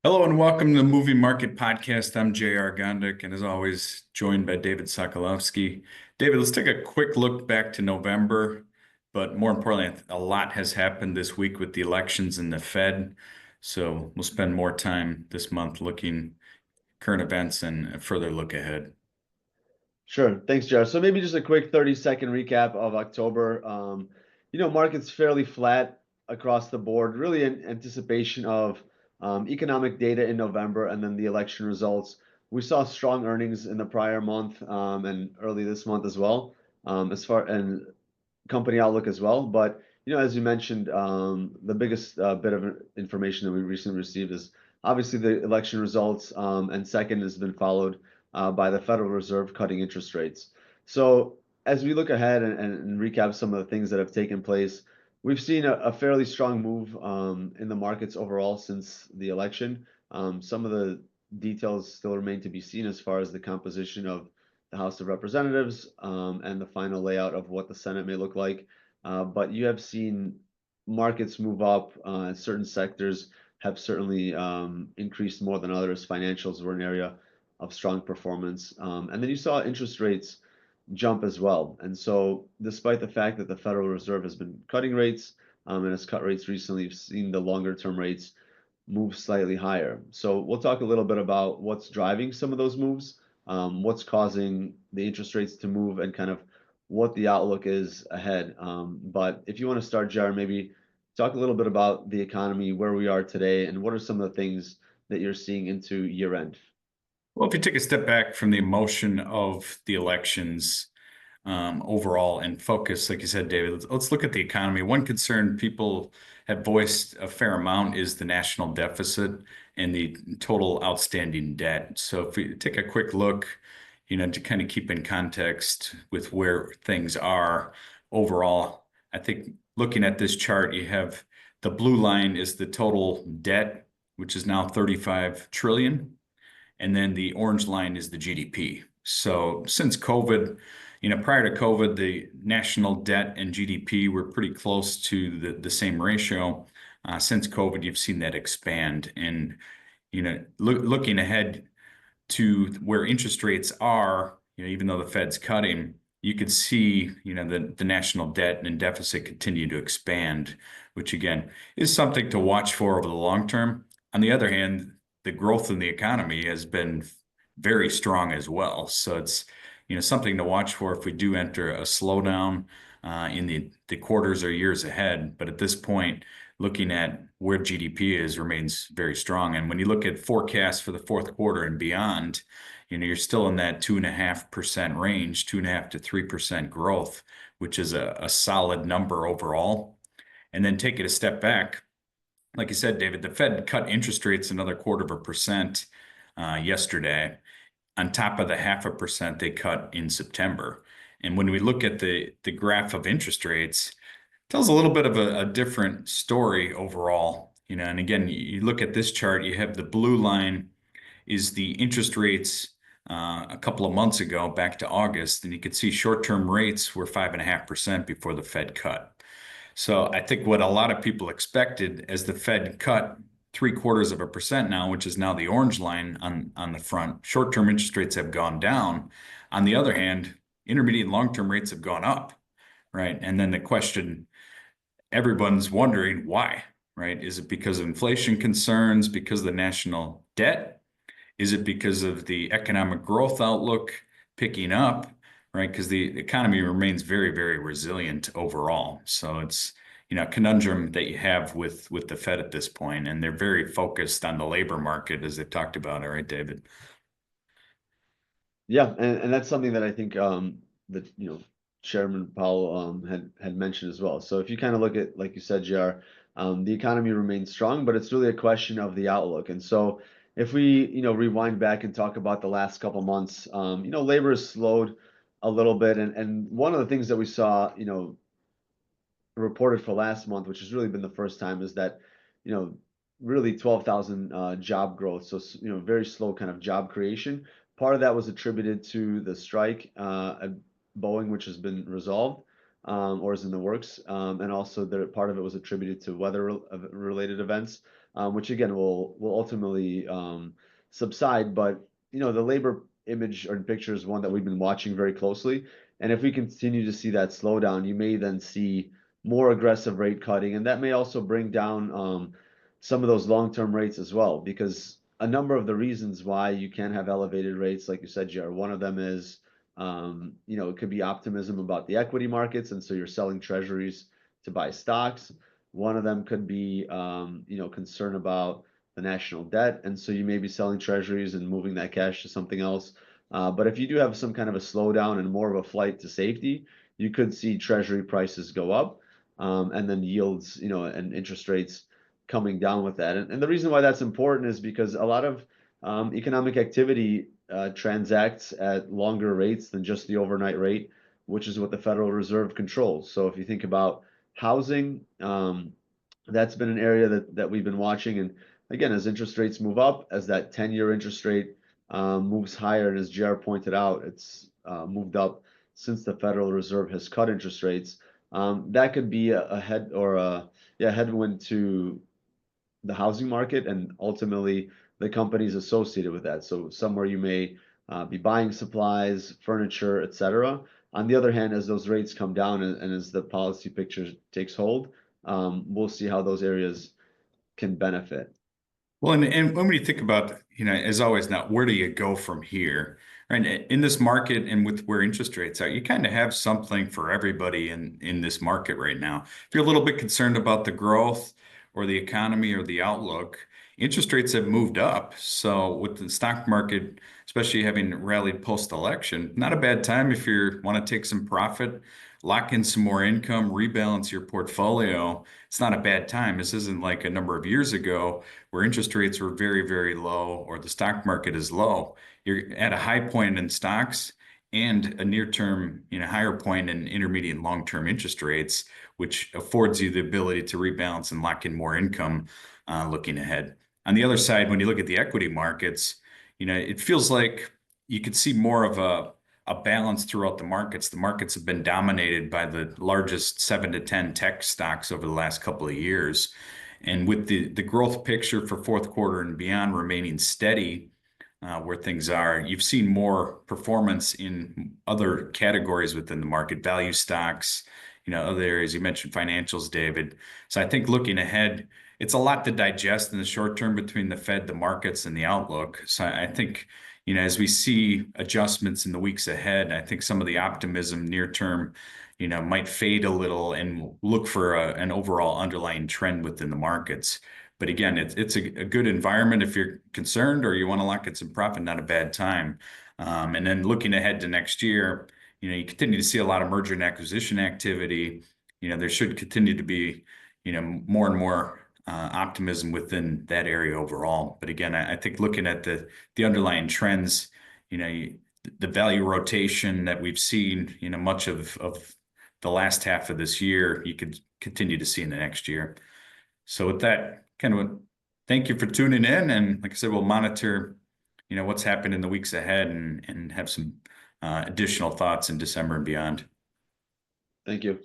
Hello and welcome to the Movie Market Podcast. I'm J.R. Gondeck, and as always, joined by David Sokolovsky. David, let's take a quick look back to November, but more importantly, a lot has happened this week with the elections and the Fed. So we'll spend more time this month looking current events and a further look ahead. Sure. Thanks, Jared. So maybe just a quick 30-second recap of October. Market's fairly flat across the board, really in anticipation of economic data in November and then the election results. We saw strong earnings in the prior month and early this month as well, and company outlook as well. But as you mentioned, the biggest bit of information that we recently received is obviously the election results, and second has been followed by the Federal Reserve cutting interest rates. So as we look ahead and recap some of the things that have taken place, we've seen a fairly strong move in the markets overall since the election. Some of the details still remain to be seen as far as the composition of the House of Representatives and the final layout of what the Senate may look like. But you have seen markets move up. Certain sectors have certainly increased more than others. Financials were an area of strong performance. And then you saw interest rates jump as well. And so, despite the fact that the Federal Reserve has been cutting rates and has cut rates recently, you've seen the longer term rates move slightly higher. So, we'll talk a little bit about what's driving some of those moves, what's causing the interest rates to move, and kind of what the outlook is ahead. But if you want to start, Jared, maybe talk a little bit about the economy, where we are today, and what are some of the things that you're seeing into year end. Well, if you take a step back from the emotion of the elections overall and focus, like you said, David, let's look at the economy. One concern people have voiced a fair amount is the national deficit and the total outstanding debt. So if we take a quick look, to kind of keep in context with where things are overall, I think looking at this chart, you have the blue line is the total debt, which is now 35 trillion. And then the orange line is the GDP. So since COVID, prior to COVID, the national debt and GDP were pretty close to the same ratio. Since COVID, you've seen that expand. And, looking ahead to where interest rates are, even though the Fed's cutting, you could see, the national debt and deficit continue to expand, which again is something to watch for over the long term. On the other hand, the growth in the economy has been very strong as well. So it's, something to watch for if we do enter a slowdown in the quarters or years ahead. But at this point, looking at where GDP is remains very strong. And when you look at forecasts for the fourth quarter and beyond, you're still in that 2.5% range, 2.5% to 3% growth, which is a solid number overall. And then take it a step back. Like you said, David, the Fed cut interest rates another 0.25% yesterday, on top of the 0.5% they cut in September. And when we look at the graph of interest rates, it tells a little bit of a different story overall. And again, you look at this chart, you have the blue line is the interest rates a couple of months ago, back to August, and you could see short-term rates were 5.5% before the Fed cut. So I think what a lot of people expected as the Fed cut 0.75% now, which is now the orange line on the front, short-term interest rates have gone down. On the other hand, intermediate and long-term rates have gone up, right? And then the question everyone's wondering why, right? Is it because of inflation concerns, because of the national debt? Is it because of the economic growth outlook picking up? Right? Because the economy remains very, very resilient overall. So it's, a conundrum that you have with the Fed at this point, and they're very focused on the labor market as they've talked about. All right, David. Yeah, and that's something that I think that Chairman Powell had mentioned as well. So if you kind of look at, like you said, JR, the economy remains strong, but it's really a question of the outlook. And so if we rewind back and talk about the last couple months, labor has slowed a little bit, and one of the things that we saw reported for last month, which has really been the first time, is that really 12,000 job growth. So very slow kind of job creation. Part of that was attributed to the strike at Boeing, which has been resolved or is in the works, and also part of it was attributed to weather-related events. which again will ultimately subside. But the labor image or picture is one that we've been watching very closely. And if we continue to see that slowdown, you may then see more aggressive rate cutting, and that may also bring down some of those long-term rates as well, because a number of the reasons why you can have elevated rates, like you said, JR, one of them is it could be optimism about the equity markets, and so you're selling treasuries to buy stocks. One of them could be concern about the national debt, and so you may be selling treasuries and moving that cash to something else. But if you do have some kind of a slowdown and more of a flight to safety, you could see treasury prices go up, and then yields, and interest rates coming down with that. And the reason why that's important is because a lot of economic activity transacts at longer rates than just the overnight rate, which is what the Federal Reserve controls. So if you think about housing, that's been an area that we've been watching. And again, as interest rates move up, as that 10-year interest rate moves higher, and as JR pointed out, it's moved up since the Federal Reserve has cut interest rates. That could be a headwind to the housing market and ultimately the companies associated with that. So somewhere you may be buying supplies, furniture, etc. On the other hand, as those rates come down and as the policy picture takes hold, we'll see how those areas can benefit. Well, and when we think about, as always now, where do you go from here? Right. In this market and with where interest rates are, you kind of have something for everybody in this market right now. If you're a little bit concerned about the growth or the economy or the outlook, interest rates have moved up. So with the stock market, especially having rallied post-election, not a bad time if you want to take some profit, lock in some more income, rebalance your portfolio. It's not a bad time. This isn't like a number of years ago where interest rates were very, very low or the stock market is low. You're at a high point in stocks and a near-term, higher point in intermediate and long-term interest rates, which affords you the ability to rebalance and lock in more income looking ahead. On the other side, when you look at the equity markets, it feels like you could see more of a balance throughout the markets. The markets have been dominated by the largest 7 to 10 tech stocks over the last couple of years. And with the growth picture for fourth quarter and beyond remaining steady, where things are, you've seen more performance in other categories within the market, value stocks, other areas. You mentioned financials, David. So I think looking ahead, it's a lot to digest in the short term between the Fed, the markets, and the outlook. So I think, as we see adjustments in the weeks ahead, I think some of the optimism near term, might fade a little and look for an overall underlying trend within the markets. But again, it's a good environment if you're concerned or you want to lock in some profit, not a bad time. And then looking ahead to next year, you continue to see a lot of merger and acquisition activity. There should continue to be, more and more optimism within that area overall. But again, I think looking at the underlying trends, the value rotation that we've seen, much of the last half of this year, you could continue to see in the next year. So with that, thank you for tuning in. And like I said, we'll monitor, what's happened in the weeks ahead and have some additional thoughts in December and beyond. Thank you.